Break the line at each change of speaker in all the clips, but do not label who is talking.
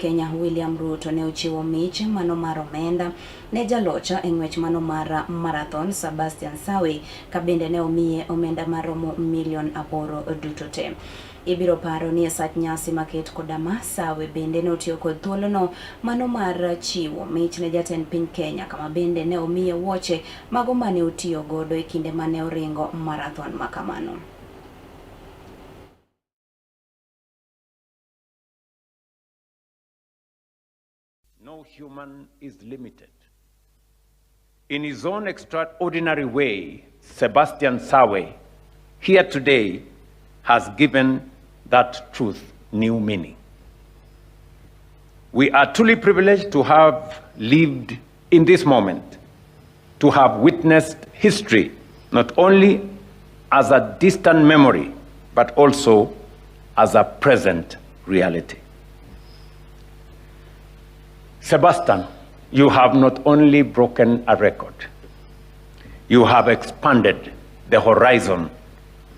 Kenya William Ruto ne ochiwo mich mano mar omenda ne jalocho e ng'wech mano mar marathon Sebastian Sawe ka bende ne omiye omenda maromo $8,000,000 duto te. Ibiro paro ni sach nyasi maket kodama Sawe bende ne otiyo kod thuolono mano mar chiwo mich ne jatend piny Kenya kama bende ne omiye wuoche mago mane otiyo godo e kinde mane oringo marathon makamano.
No human is limited. In his own extraordinary way, Sebastian Sawe, here today, has given that truth new meaning. We are truly privileged to have lived in this moment, to have witnessed history, not only as a distant memory, but also as a present reality. Sebastian, you have not only broken a record, you have expanded the horizon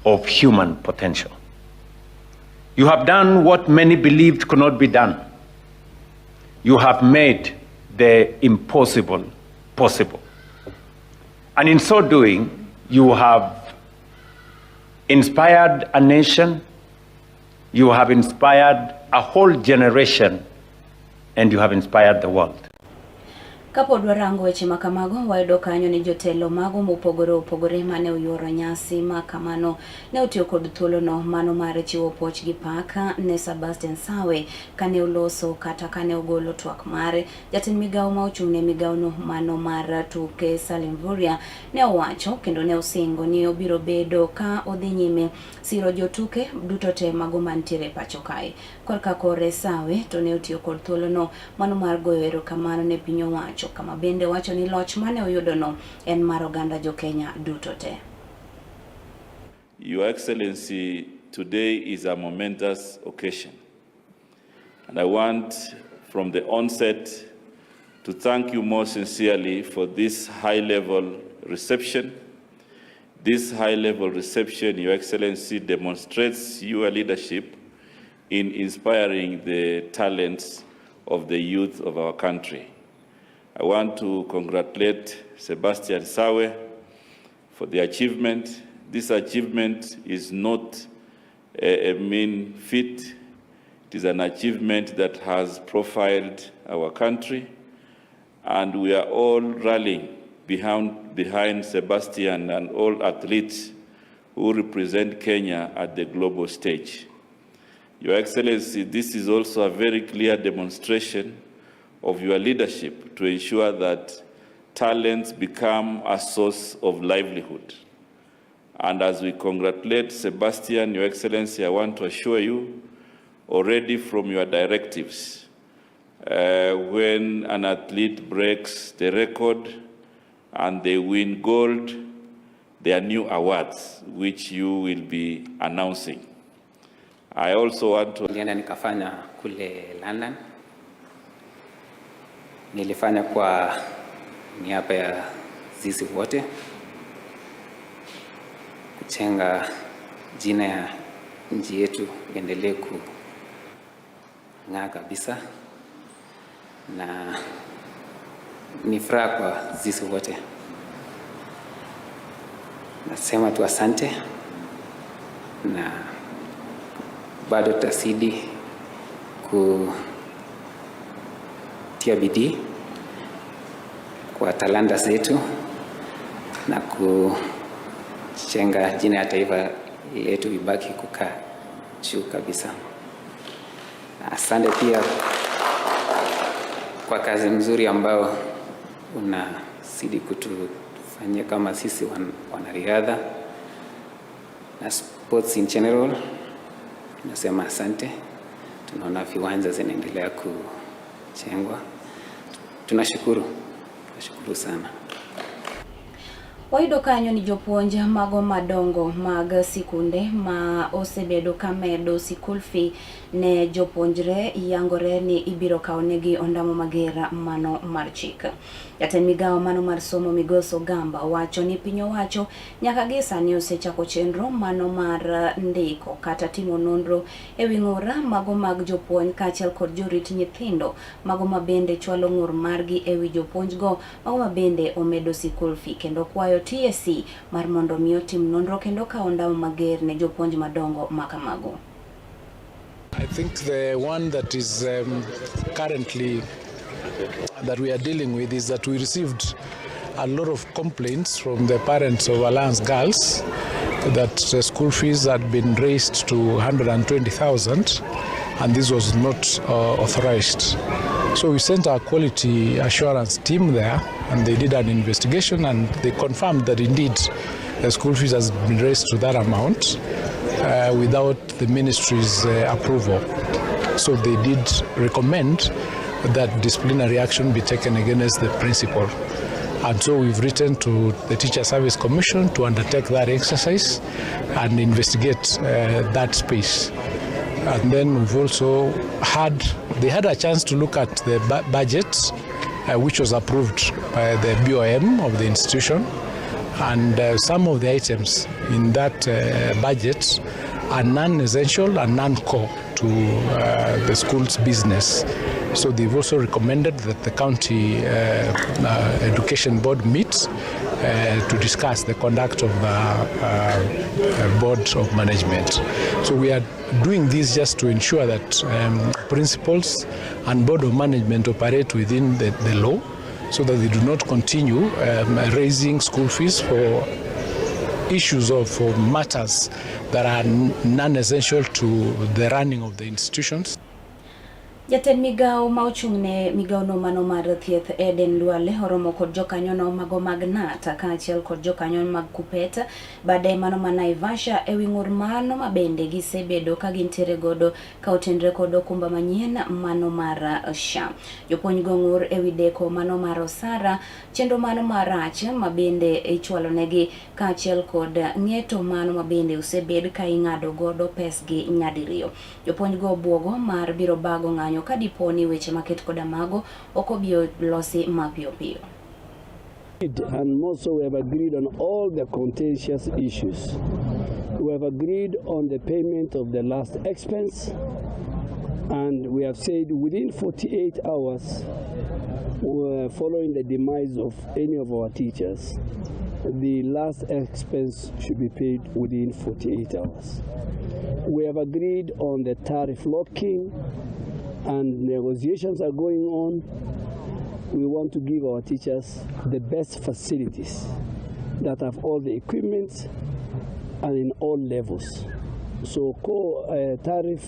of human potential. You have done what many believed could not be done. You have made the impossible possible. And in so doing, you have inspired a nation, you have inspired a whole generation, and you have inspired the world.
Kapod warango weche makamago, wayudo kanyo ni jotelo mago mopogore mane oyuoro nyasi makamano ne otiyo kod thuolono mano mar chiwo poch gi paka ne Sebastian Sawe kane oloso kata kane ogolo twak mare. Jatend migawo ma ochung'ne migawono mano mar tuke Salim Vuria ne owacho kendo ne osingo ni obiro bedo ka odhi nyime siro jotuke duto te mago mantiere pacho kae. Korka kore Sawe to ne otiyo kod thuolono mano mar goyo erokamano ne piny owacho kama bende wacho ni loch mane oyudono en mar oganda jo Kenya duto te.
Your Excellency, today is a momentous occasion, and I want from the onset to thank you most sincerely for this high-level reception. This high-level reception, Your Excellency, demonstrates your leadership in inspiring the talents of the youth of our country. I want to congratulate Sebastian Sawe for the achievement. This achievement is not a mean feat. It is an achievement that has profiled our country, and we are all rallying behind Sebastian and all athletes who represent Kenya at the global stage. Your Excellency, this is also a very clear demonstration of your leadership to ensure that talents become a source of livelihood. And as we congratulate Sebastian, Your Excellency, I want to assure you, already from your directives, when an athlete breaks the record and they win gold, there are new awards which you will be announcing. I also want to...
Nikafanya kule London. Nilifanya kwa niaba ya sisi wote kuchenga jina ya nchi yetu iendelee kung'aa kabisa, na ni furaha kwa sisi wote. Nasema tu asante, na bado tutasidi kutia bidii kwa talanta zetu na kuchenga jina ya taifa letu ibaki kukaa juu kabisa. Asante pia kwa kazi nzuri ambao unazidi kutufanyia kama sisi wanariadha na sports in general. Nasema asante. Tunaona viwanja zinaendelea kuchengwa. Tunashukuru sana.
Wayudo kanyo ni jopuonj mago madongo mag sikunde ma osebedo kamedo sikul fee ne jopuonjre yangore ni ibiro kawnegi ondamo mager mano mar chik. Jatend migawo mano mar somo Migoso Gamba wacho ni piny owacho nyaka gi sani osechako chenro mano mar ndiko kata timo nonro ewi ng'ura mago mag jopuonj kaachiel kod jorit nyithindo mago mabende chwalo ng'ur margi ewi jopuonjgo mago mabende omedo sikul fee, kendo kwayo TSC mar mondo mi otim nonro kendo kaw ondamo mager ne jopuonj madongo makamago.
I think the one that is currently that we are dealing with is that we received a lot of complaints from the parents of Alliance girls that the school fees had been raised to 120,000 and this was not authorized. So we sent our quality assurance team there and they did an investigation and they confirmed that indeed the school fees has been raised to that amount without the ministry's approval. So they did recommend that disciplinary action be taken against the principal. And so we've written to the Teacher Service Commission to undertake that exercise and investigate that space. And then we've also they had a chance to look at the budget, which was approved by the BOM of the institution. And some of the items in that budget are non-essential and non-core to the school's business. So they've also recommended that the county education board meets to discuss the conduct of the board of management. So we are doing this just to ensure that principals and board of management operate within the law, so that they do not continue raising school fees for issues or for matters that are non-essential to the running of the institutions.
Jatend migawo ma ochung'ne migawo no mano mar thieth Eden Luale oromo kod jokanyono mago mag NAT kaachiel kod jokanyo mag Kupet bade mano ma Naivasha ewi ng'ur mano mabende gisebedo ka gintiere godo ka otenre kod okumba manyien mano mar SHA. Jopuonj go ng'ur ewi deko mano mar osara, chenro mano marach mabende ichwalo negi kaachiel kod ng'eto mano mabende osebed ka ing'ado godo pesgi nyadiriyo. Jopuonj go buogo mar biro bago ng'anyo kadiponi weche maket koda mago okobio losi mapiyo piyo.
And also we have agreed on all the contentious issues. We have agreed on the payment of the last expense, and we have said within 48 hours following the demise of any of our teachers, the last expense should be paid within 48 hours. We have agreed on the tariff locking, and negotiations are going on. We want to give our teachers the best facilities that have all the equipment and in all levels. So tariff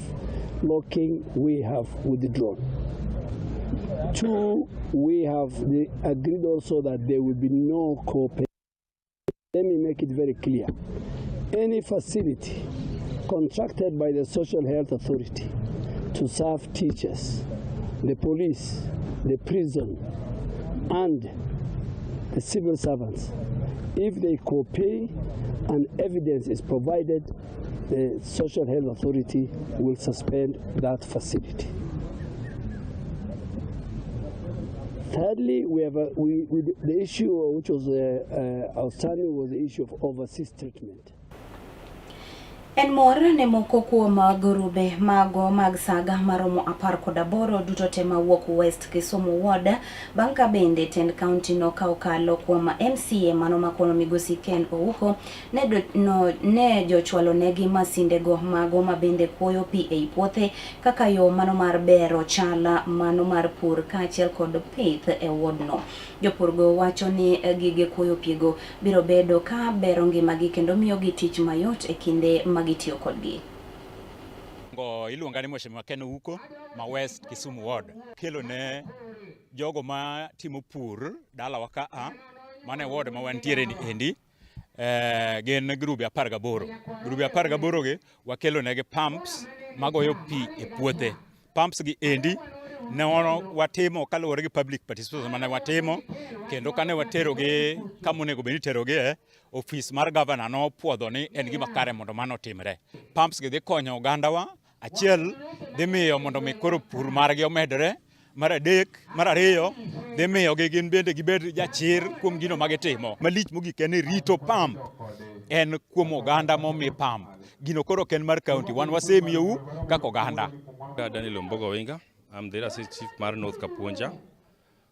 locking we have withdrawn. 2, we have agreed also that there will be no co-pay. Let me make it very clear. Any facility contracted by the Social Health Authority to serve teachers, the police, the prison, and the civil servants, if they co-pay and evidence is provided, the Social Health Authority will suspend that facility. Thirdly, we have the issue which was outstanding was the issue of overseas treatment.
En mor ne moko kuom grube mago mag saga maromo 18 duto te mawuok West Kisumu Ward bang' ka bende tend kaunti no ka okalo kuom MCA mano makono Migosi Ken Ouko ne jochwalo negi masinde go mago mabende kuoyo pi ei puothe kaka yo mano mar bero chala mano mar pur kaachiel kod pith e wodno. Jopur go wacho ni gige kuoyo pigo biro bedo ka bero ngimagi kendo miyo gi tich mayot e kinde magitiyo kodgi.
Iluonga ni Wechemanyien Ken Ouko ma West Kisumu Ward kelo ne jogo ma timo pur dalawa ka mane ward ma wantiere ni endi gen grube 18. Grube 18 gi wakelo negi pumps magoyo pi e puothe. Pumps gi endi ne watimo kaluwore gi public participation mane watimo kendo kane watero gi kamonego beni tero gi office mar governor no puodho ni en gima kare mondo mano timre. Pumps gi dhi konyo ogandawa Achiel dhi miyo mondo mi koro pur margi omedore. Mar adek, mar ariyo dhi miyo gin bende gibed jachir kuom gino ma gitimo. Malich mogik en rito pump en kuom oganda momi pump. Gino koro ken mar county. Wan wasemiyou kaka oganda.
Daniel Mbogo Winga. I'm the Assistant Chief Mar North Kapunja.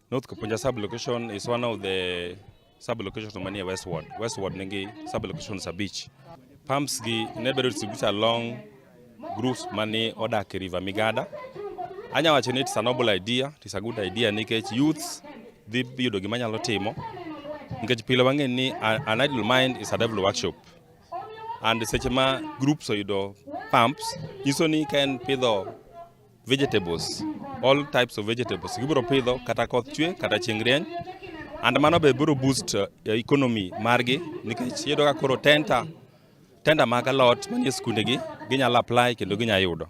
North Kapunja sub-location is one of the sub-locations of near Westward. Westward nengi sub-locations a beach. Pumps gi nebedo distribute along groups mani odak River Migada. Anya wacho ni it's a noble idea, it's a good idea nikech youth dhi yudo gima nyalo timo. Nikech pile mang'eny ni an idle mind is a devil workshop. And seche ma groups oyudo pumps, nyiso ni ka en pidho vegetables, all types of vegetables. Gibiro pidho kata koth chwe, kata chieng' rieny. And mano be biro boost economy margi nikech yudo ka koro tenda mag alot manie skundegi ginyalo apply kendo ginyalo yudo.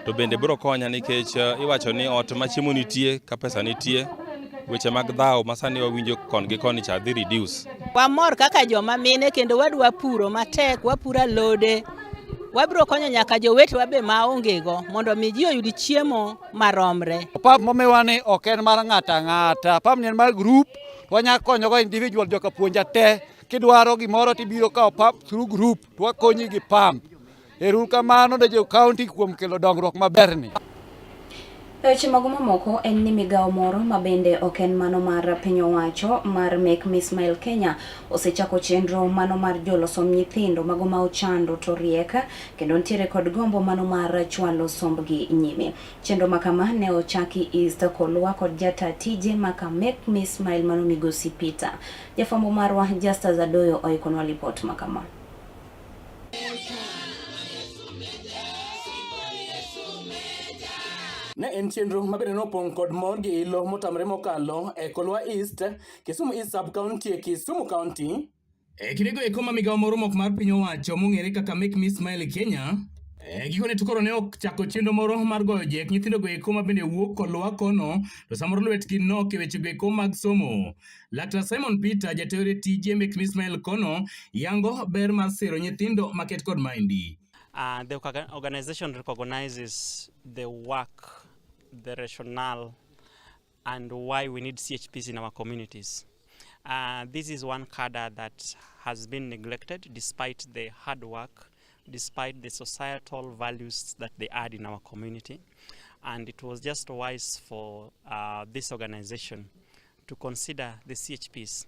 To bende biro konya nikech iwacho ni ot ma chiemo nitie ka pesa nitie, weche mag dhaw masani wawinjo kon gi koni cha dhi reduce.
Wamor kaka joma mine kendo wadwa puro matek, wapura lode. Wabiro konyo nyaka jowetewa be maonge go mondo mi ji oyud chiemo maromre.
Pap momiwa ni ok en mar ng'ata ng'ata, pap ni en mar group, wanya konyo go individual joka puonja te. Kidwaro gimoro tibiro kawo pap through group, to wakonyi gi pump. Erokamano ne jo county kuom kelo dongruok maberni.
Weche mago mamoko en ni migawo moro mabende ok en mano mar piny owacho mar Make Me Smile Kenya osechako chenro mano mar jolosom nyithindo mago ma ochando to rieka kendo ntiere kod gombo mano mar chwalo sombgi nyime. Chenro makama ne ochaki East Kolwa kod jata tije maka Make Me Smile mano migosi Peter. Jafambo marwa Justa Zadoyo oikonwa report makama.
Ne en chenro mabende nopong' kod mor gi ilo motamre mokalo e Kolwa East, Kisumu East Sub-County e Kisumu County. Kidego eko ma migawo moro mok mar piny owacho mong'ere kaka Make Me Smile Kenya. Gikone to koro ne ok chako chenro moro mar goyo jek nyithindo go eko ma bende wuok Kolwa kono, to samoro lwetgi nok e weche go eko mag somo. Laktar Simon Peter jateore tije Make Me Smile kono yango ber mar siro nyithindo maket kod maendi.
The organization recognizes the work, the rationale, and why we need CHPs in our communities. This is one cadre that has been neglected despite the hard work, despite the societal values that they add in our community. And it was just wise for this organization to consider the CHPs.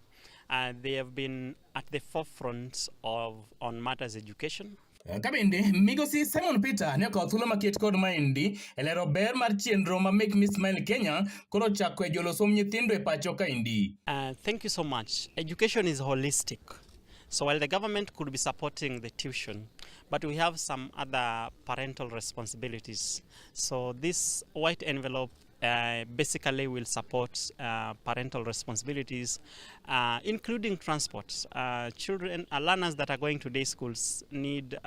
They have been at the forefront on matters education.
Kabende migosi Simon Peter ne okawo thuolo maket kod maendi elero ber mar chenro ma Make Me Smile Kenya koro chako e jolosom nyithindo e pacho kaendi.
Thank you so much. Education is holistic. So while the government could be supporting the tuition, but we have some other parental responsibilities. So this white envelope basically will support parental responsibilities, including transport. Children, learners that are going to day schools need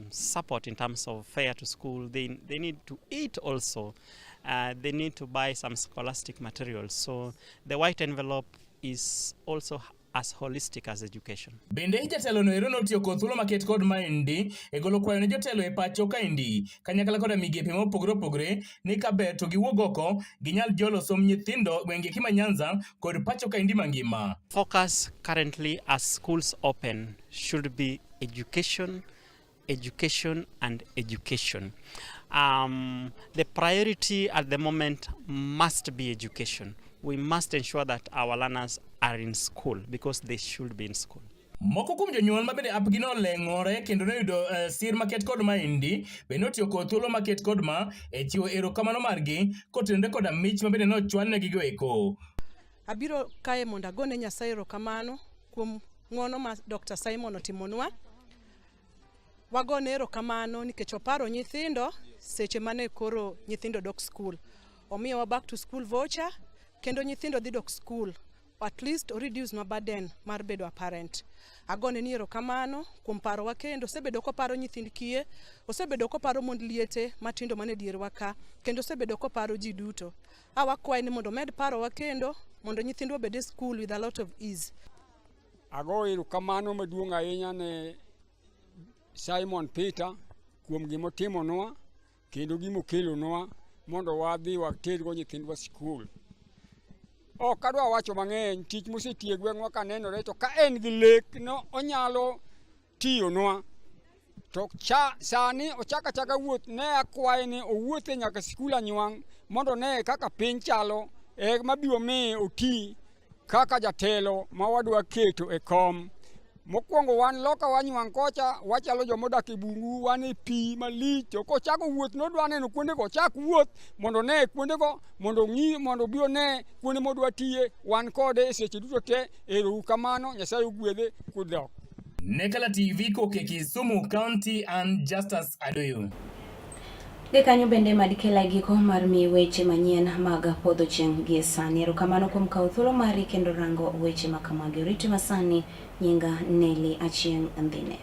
support in terms of fare to school. They need to eat also. They need to buy some scholastic materials. So the white envelope is also as holistic as education.
Bende jatelo no ero notiyo kod thuolo maket kod maendi e golo kwayo ne jotelo e pacho kaendi kanyakla koda migepe mopogore opogore ni kaber to giwuog oko ginyal jolo som nyithindo gwenge kima Nyanza kod pacho kaendi mangima.
Focus currently as schools open should be education, education and education. The priority at the moment must be education. We must ensure that our learners are in school because they should be in school.
Moko kuom jonyuol mabende apgi no leng'ore kendo ne yudo sir maket kod maendi bende otiyo kod thuolo maket kod ma e chiwo erokamano margi kotenore koda mich mabende nochwal ne gigo eko.
Abiro kae mondo agone Nyasaye erokamano kuom ng'wono ma Dr. Simon otimonwa. Wagone erokamano nikech oparo nyithindo seche mane koro nyithindo dok school. Omiyowa back to school voucher kendo nyithindo dhi dok school. At least reduce no burden mar bedo a parent. Agone ni erokamano kuom paro wa kendo osebedo koparo nyithind kiye, osebedo koparo mond liete matindo mane dierwa ka, kendo osebedo koparo ji duto. Awakwaye ni mondo med paro wa kendo mondo nyithindwa obed e school with a lot of ease.
Ago erokamano maduong' ahinya ne Simon Peter kuom gimotimonwa kendo gimokelonwa mondo wadhi watergo nyithindwa skul. Ok adwa wacho mang'eny, tich mosetie gweng'wa kanenore, to ka en gi lek no onyalo tiyonwa. To sani ochaka achaka wuoth, ne akwaye ni owuothe nyaka skul Anywang' mondo ne kaka piny chalo, mabiro miye oti kaka jatelo ma wadwa keto e kom. Mokwongo wan loka wa Anywang' kocha wachalo jomodak e bungu, wan e pi malich, to kochako wuoth nodwa neno kuondego, ochak wuoth mondo ne kuondego, mondo ng'i, mondo biro ne kuonde modwa tiye, wan kode e seche duto te. Ero kamano, Nyasaye ogwedhe kudok.
Ne Kala TV koke Kisumu County and Justus Adoyo.
Kanyo bende madikela giko mar mi weche manyien mag podho chieng' gi sani. Erokamano kuom kawo thuolo mari kendo rango weche makamagi. Rito masani nyinga Neli Chieng andhine.